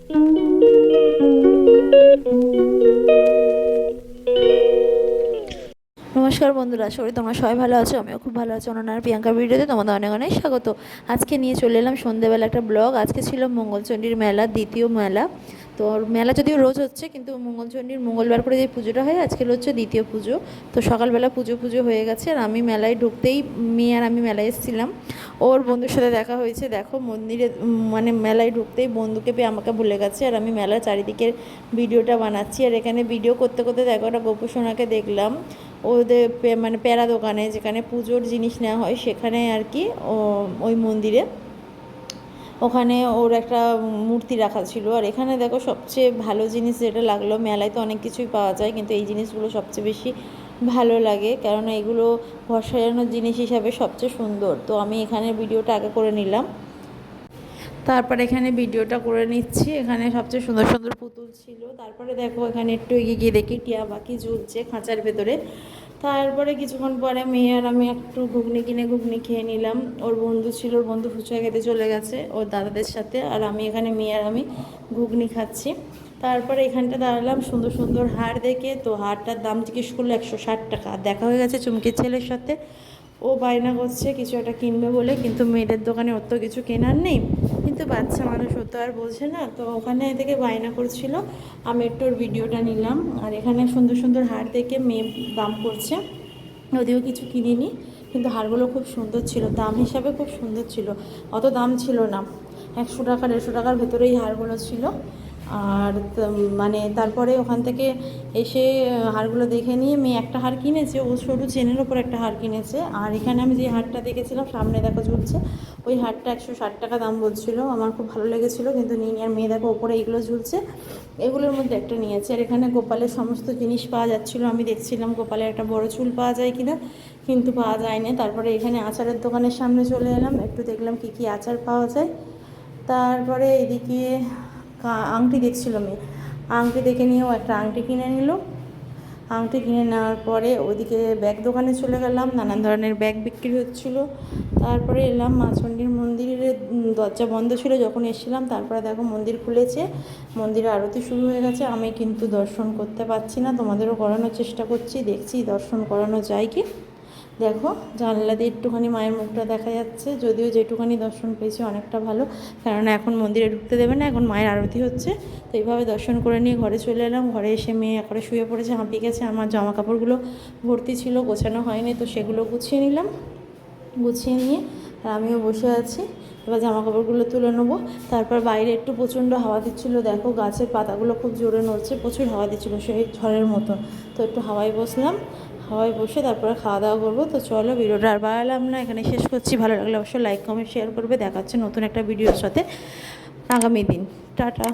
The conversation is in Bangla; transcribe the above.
নমস্কার বন্ধুরা, আশা করি তোমরা সবাই ভালো আছো। আমিও খুব ভালো আছি। অনন্যার প্রিয়াঙ্কা ভিডিওতে তোমাদের অনেক অনেক স্বাগত। আজকে নিয়ে চলে এলাম সন্ধ্যেবেলা একটা ব্লগ। আজকে ছিল মঙ্গলচণ্ডীর মেলা, দ্বিতীয় মেলা। তো মেলা যদিও রোজ হচ্ছে, কিন্তু মঙ্গলচণ্ডীর মঙ্গলবার করে যে পুজোটা হয় আজকে হচ্ছে দ্বিতীয় পুজো। তো সকালবেলা পুজো হয়ে গেছে, আর আমি মেলায় ঢুকতেই মেয়ে আর আমি মেলায় এসেছিলাম। ওর বন্ধুর সাথে দেখা হয়েছে, দেখো মন্দিরে মানে মেলায় ঢুকতেই বন্ধুকে পেয়ে আমাকে ভুলে গেছে। আর আমি মেলার চারিদিকের ভিডিওটা বানাচ্ছি, আর এখানে ভিডিও করতে করতে দেখো একটা গোপুসোনাকে দেখলাম ওদের মানে প্যারা দোকানে, যেখানে পুজোর জিনিস নেওয়া হয় সেখানে আর কি। ওই মন্দিরে ওখানে ওর একটা মূর্তি রাখা ছিল। আর এখানে দেখো সবচেয়ে ভালো জিনিস যেটা লাগলো, মেলায় তো অনেক কিছুই পাওয়া যায় কিন্তু এই জিনিসগুলো সবচেয়ে বেশি ভালো লাগে, কারণ এগুলো ঘর সাজানোর জিনিস হিসাবে সবচেয়ে সুন্দর। তো আমি এখানে ভিডিওটা আগে করে নিলাম, তারপরে এখানে ভিডিওটা করে নিচ্ছি। এখানে সবচেয়ে সুন্দর সুন্দর পুতুল ছিল। তারপরে দেখো এখানে একটু এগিয়ে গিয়ে দেখি টিয়া পাখি ঝুলছে খাঁচার ভেতরে। তারপরে কিছুক্ষণ পরে মেয়ে আর আমি একটু ঘুগনি কিনে ঘুগনি খেয়ে নিলাম। ওর বন্ধু ছিল, ওর বন্ধু ফুচকা খেতে চলে গেছে ওর দাদাদের সাথে, আর আমি এখানে মেয়ে আর আমি ঘুগনি খাচ্ছি। তারপরে এখানটা দাঁড়ালাম সুন্দর সুন্দর হার দেখে। তো হারটার দাম জিজ্ঞেস করলো 160 টাকা। দেখা হয়ে গেছে চুমকির ছেলের সাথে, ও বায়না করছে কিছু একটা কিনবে বলে, কিন্তু মেয়েদের দোকানে অত কিছু কেনার নেই। কিন্তু বাচ্চা মানুষ ও তো আর বোঝে না, তো ওখানে থেকে বায়না করছিল। আমি একটু ওর ভিডিওটা নিলাম। আর এখানে সুন্দর সুন্দর হার দেখে মেয়ে দাম করছে, যদিও কিছু কিনিনি, কিন্তু হারগুলো খুব সুন্দর ছিল, দাম হিসাবে খুব সুন্দর ছিল। অত দাম ছিল না, 100 টাকা 150 টাকার ভেতরেই হারগুলো ছিল। আর মানে তারপরে ওখান থেকে এসে হারগুলো দেখে নিয়ে মেয়ে একটা হার কিনেছে, ও সরু চেনের ওপর একটা হার কিনেছে। আর এখানে আমি যে হারটা দেখেছিলাম সামনে দেখো ঝুলছে, ওই হারটা 160 টাকা দাম বলছিলো। আমার খুব ভালো লেগেছিলো, কিন্তু নিয়ে আর মেয়ে দেখো ওপরে এগুলো ঝুলছে, এগুলোর মধ্যে একটা নিয়েছে। আর এখানে গোপালের সমস্ত জিনিস পাওয়া যাচ্ছিলো, আমি দেখছিলাম গোপালের একটা বড় চুল পাওয়া যায় কিনা, কিন্তু পাওয়া যায়নি। তারপরে এখানে আচারের দোকানের সামনে চলে এলাম, একটু দেখলাম কী কী আচার পাওয়া যায়। তারপরে এদিকে আংটি দেখছিল মেয়ে, আংটি দেখে নিয়েও একটা আংটি কিনে নিল। আংটি কিনে নেওয়ার পরে ওইদিকে ব্যাগ দোকানে চলে গেলাম, নানান ধরনের ব্যাগ বিক্রি হচ্ছিলো। তারপরে এলাম মা চণ্ডীর মন্দিরের দরজা বন্ধ ছিল যখন এসেছিলাম। তারপরে দেখো মন্দির খুলেছে, মন্দিরে আরতি শুরু হয়ে গেছে। আমি কিন্তু দর্শন করতে পারছি না, তোমাদেরও করানোর চেষ্টা করছি, দেখছি দর্শন করানো যায় কি। দেখো জানলা দিয়ে একটুখানি মায়ের মুখটা দেখা যাচ্ছে, যদিও যেটুখানি দর্শন পেয়েছি অনেকটা ভালো, কেননা এখন মন্দিরে ঢুকতে দেবে না, এখন মায়ের আরতি হচ্ছে। তো এইভাবে দর্শন করে নিয়ে ঘরে চলে এলাম। ঘরে এসে মেয়ে একবারে শুয়ে পড়েছে, হাঁপিয়ে গেছে। আমার জামা কাপড়গুলো ভর্তি ছিল, গোছানো হয়নি, তো সেগুলো গুছিয়ে নিলাম। গুছিয়ে নিয়ে আর আমিও বসে আছি, এবার জামা কাপড়গুলো তুলে নেবো। তারপর বাইরে একটু প্রচণ্ড হাওয়া দিচ্ছিলো, দেখো গাছের পাতাগুলো খুব জোরে নড়ছে, প্রচুর হাওয়া দিচ্ছিলো সেই ঝড়ের মতো। তো একটু হাওয়ায় বসলাম, হাওয়ায় বসে তারপরে খাওয়া দাওয়া করবো। তো চলো ভিডিওটা আর বাড়ালাম না, এখানে শেষ করছি। ভালো লাগলে অবশ্যই লাইক কমেন্ট শেয়ার করবে। দেখা হচ্ছে নতুন একটা ভিডিওর সাথে আগামী দিন। টাটা।